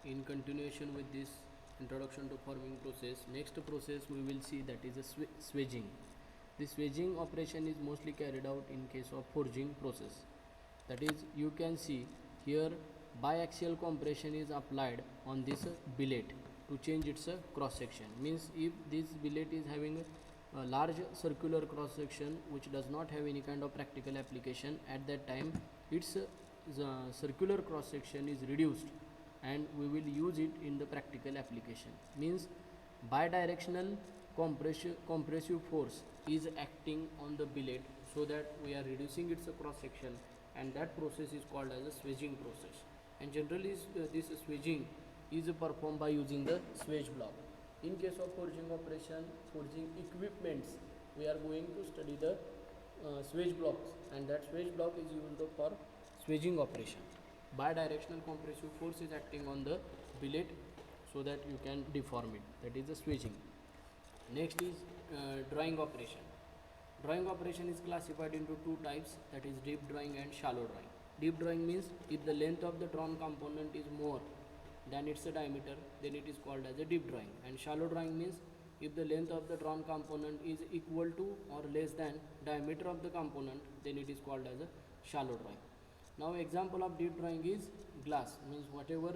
in continuation with this introduction to forming process, next process we will see, that is a swedging. The swedging operation is mostly carried out in case of forging process. That is, you can see here biaxial compression is applied on this billet to change its cross section. Means if this billet is having a large circular cross section which does not have any kind of practical application, at that time its circular cross section is reduced and we will use it in the practical application. Means bidirectional compressive force is acting on the billet so that we are reducing its cross section, and that process is called as a swedging process. And generally this swedging is performed by using the swedge block. In case of forging operation, forging equipments, we are going to study the swedge blocks, and that swedge block is used for swedging operation. Bidirectional compressive force is acting on the billet so that you can deform it, that is the swedging. Next is drawing operation. Drawing operation is classified into two types, that is deep drawing and shallow drawing. Deep drawing means if the length of the drawn component is more than its diameter, then it is called as a deep drawing. And shallow drawing means if the length of the drawn component is equal to or less than diameter of the component, then it is called as a shallow drawing. Now example of deep drawing is glass. Means whatever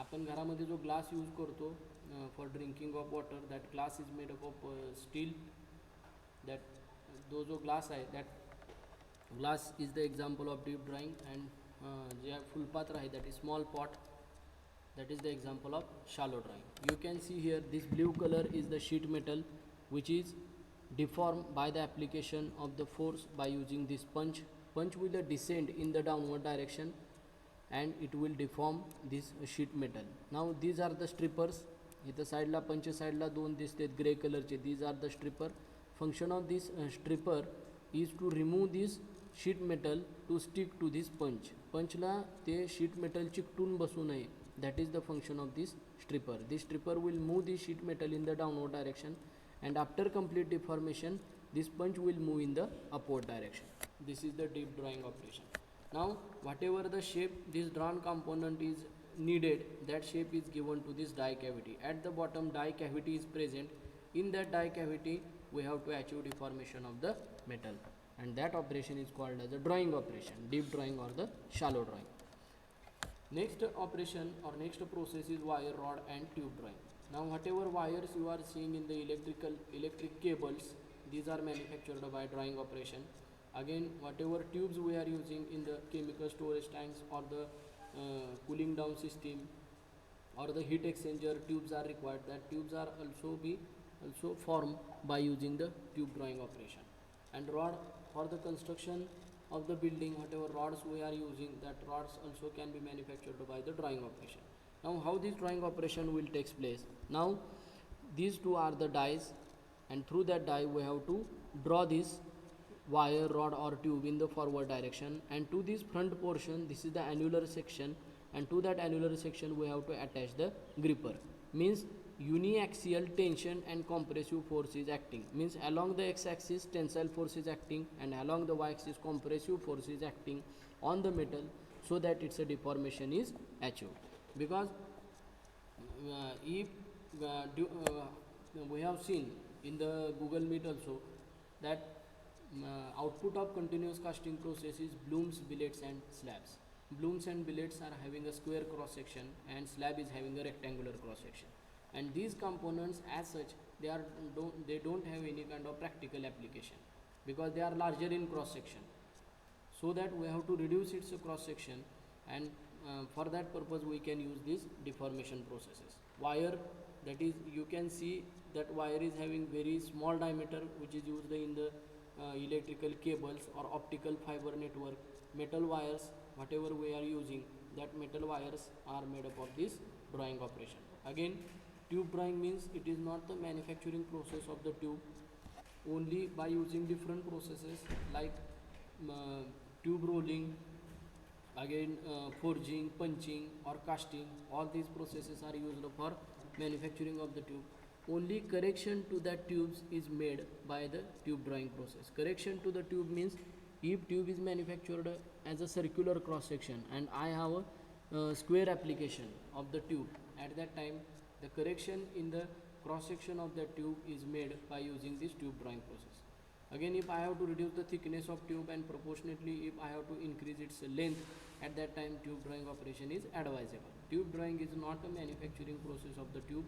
आपण घरामध्ये जो glass use करतो for drinking of water, that glass is made up of steel. That जो glass आहे, that glass is the example of deep drawing. And जे फुलपात्र आहे, that is small pot, that is the example of shallow drawing. You can see here this blue color is the sheet metal which is deformed by the application of the force by using this punch. Punch will descend in the downward direction and it will deform this sheet metal. Now these are the strippers. इथं साईडला पंच साईडला दोन दिसतात grey कलरचे. these are the stripper. Function of this stripper is to remove this sheet metal to stick to this punch. पंचला ते sheet metal चिकटून बसू नये. That is the function of this stripper. This stripper will move the sheet metal in the downward direction, and after complete deformation this punch will move in the upward direction. This is the deep drawing operation. Now whatever the shape this drawn component is needed, that shape is given to this die cavity. At the bottom die cavity is present. In that die cavity we have to achieve deformation of the metal, and that operation is called as a drawing operation, deep drawing or the shallow drawing. Next operation or next process is wire rod and tube drawing. Now whatever wires you are seeing in the electric cables, these are manufactured by drawing operation. Again whatever tubes we are using in the chemical storage tanks or the cooling down system or the heat exchanger tubes are required. That tubes are also formed by using the tube drawing operation. And rod for the construction of the building, whatever rods we are using, that rods also can be manufactured by the drawing operation. Now how this drawing operation will takes place? Now these two are the dies, and through that die we have to draw this wire, rod or tube in the forward direction, and to this front portion, this is the annular section, and to that annular section we have to attach the gripper. Means uniaxial tension and compressive force is acting. Means along the x-axis tensile force is acting, and along the y-axis compressive force is acting on the metal so that its a deformation is achieved. Because if we have seen in the Google Meet also that output of continuous casting process is blooms, billets and slabs. Blooms and billets are having a square cross section and slab is having a rectangular cross section. And these components as such they don't have any kind of practical application because they are larger in cross section, so that we have to reduce its cross section, and for that purpose we can use these deformation processes. Wire, that is, you can see that wire is having very small diameter which is used in the electrical cables or optical fiber network. Metal wires whatever we are using, that metal wires are made up of this drawing operation. Again tube drawing means it is not the manufacturing process of the tube. Only by using different processes like tube rolling, again forging, punching or casting, all these processes are used for manufacturing of the tube. Only correction to that tubes is made by the tube drawing process. Correction to the tube means if tube is manufactured as a circular cross section and I have square application of the tube. At that time, the correction in the cross section of the tube is made by using this tube drawing process. Again, if I have to reduce the thickness of tube and proportionately if I have to increase its length, at that time tube drawing operation is advisable. Tube drawing is not a manufacturing process of the tube,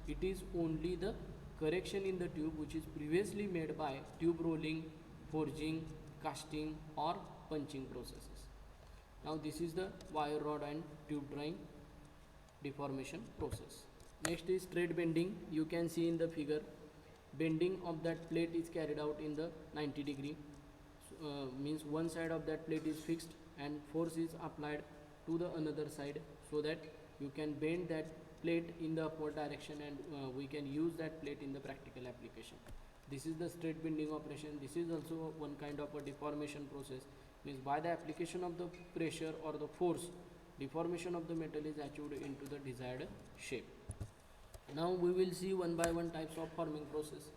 it is only the correction in the tube which is previously made by tube rolling, forging, casting or punching processes. Now this is the wire rod and tube drawing deformation process. Next is straight bending. You can see in the figure, bending of that plate is carried out in the 90 degree, means one side of that plate is fixed and force is applied to the another side so that you can bend that plate in the upward direction and we can use that plate in the practical application. This is the straight bending operation. This is also one kind of a deformation process, means by the application of the pressure or the force, deformation of the metal is achieved into the desired shape. Now we will see one by one types of forming process.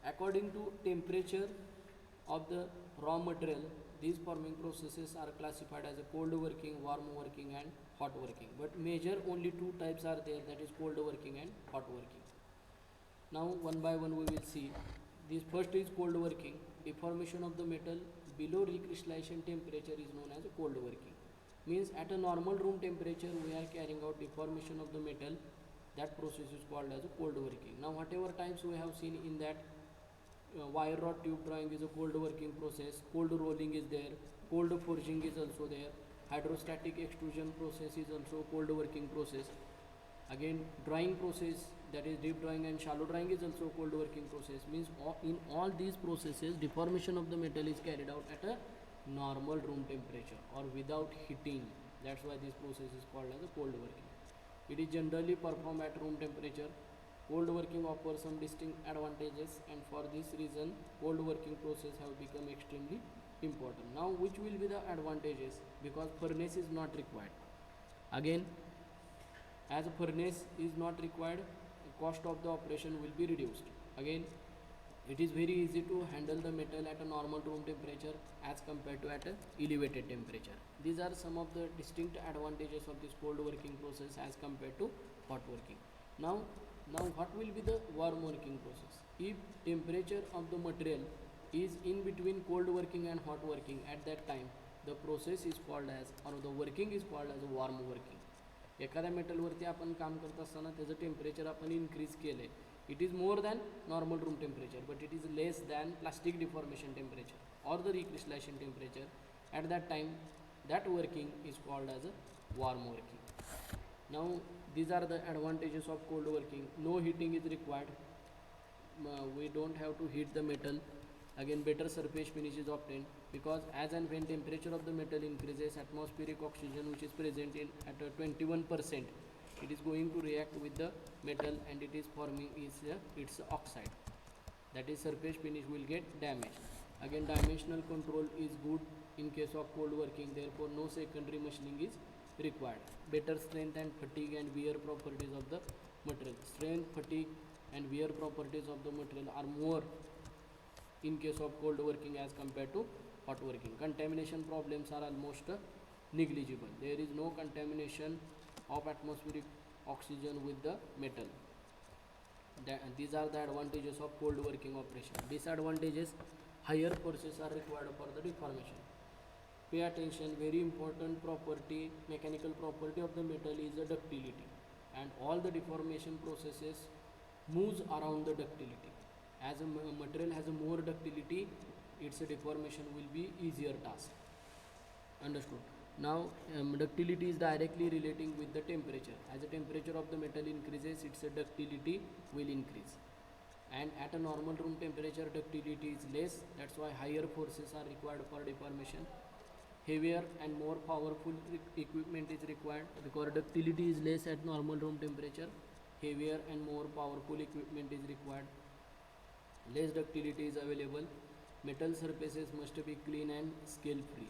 According to temperature of the raw material, these forming processes are classified as a cold working, warm working and hot working. But major only two types are there, that is cold working and hot working. Now one by one we will see. This first is cold working. Deformation of the metal below recrystallization temperature is known as cold working. Means at a normal room temperature we are carrying out deformation of the metal. That process is called as a cold working. Now whatever types we have seen in that wire rod tube drawing is a cold working process, cold rolling is there, cold forging is also there, hydrostatic extrusion process is also cold working process. Again drawing process, that is deep drawing and shallow drawing, is also cold working process. Means in all these processes deformation of the metal is carried out at a normal room temperature or without heating. That's why this process is called as a cold working. It is generally performed at room temperature. Cold working offers some distinct advantages and for this reason cold working process have become extremely important. Now which will be the advantages? Because furnace is not required. Again, as a furnace is not required, the cost of the operation will be reduced. Again, it is very easy to handle the metal at a normal room temperature as compared to at a elevated temperature. These are some of the distinct advantages of this cold working process as compared to hot working. Now what will be the warm working process? If temperature of the material is in between cold working and hot working, at that time the process is called as, or the working is called as warm working. एखाद्या मेटलवरती आपण काम करत असताना त्याचं temperature आपण increase केले, it is more than normal room temperature but it is less than plastic deformation temperature or the recrystallization temperature. At that time that working is called as a warm working. Now these are the advantages of cold working. No heating is required, we don't have to heat the metal. Again better surface finish is obtained because as and when temperature of the metal increases, atmospheric oxygen which is present in at 21%, it is going to react with the metal and it is forming its oxide, that is surface finish will get damaged. Again dimensional control is good in case of cold working, therefore no secondary machining is required. Better strength and fatigue and wear properties of the material. Strength, fatigue and wear properties of the material are more in case of cold working as compared to hot working. Contamination problems are almost negligible. There is no contamination of atmospheric oxygen with the metal. These are the advantages of cold working operation. Disadvantages: higher forces are required for the deformation. Pay attention, very important property, mechanical property of the metal is the ductility, and all the deformation processes moves around the ductility. As a material has a more ductility, its deformation will be easier task. Understood? Now ductility is directly relating with the temperature. As the temperature of the metal increases, its ductility will increase, and at a normal room temperature ductility is less. That's why higher forces are required for deformation. Heavier and more powerful equipment is required because ductility is less at normal room temperature. Heavier and more powerful equipment is required. Less ductility is available. Metal surfaces must be clean and scale free.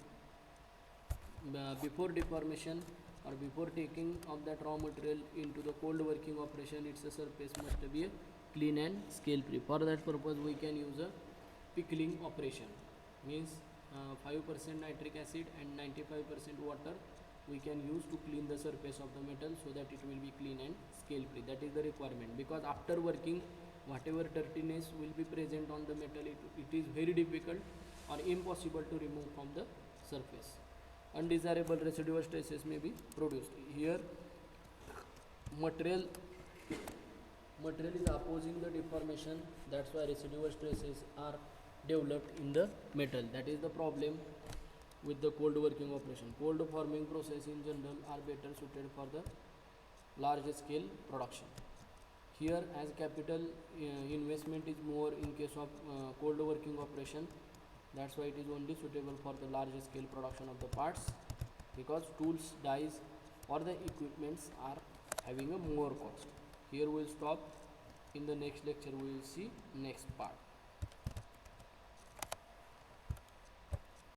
Before deformation or before taking of that raw material into the cold working operation, its surface must be clean and scale free. For that purpose we can use a pickling operation, means 5% nitric acid and 95% water we can use to clean the surface of the metal so that it will be clean and scale free. That is the requirement, because after working whatever dirtiness will be present on the metal, it is very difficult or impossible to remove from the surface. Undesirable residual stresses may be produced. Here material is opposing the deformation, that's why residual stresses are developed in the metal. That is the problem with the cold working operation. Cold forming process in general are better suited for the large scale production. Here, as capital investment is more in case of cold working operation, that's why it is only suitable for the large scale production of the parts, because tools, dies or the equipments are having a more cost. Here we will stop. In the next lecture we will see next part.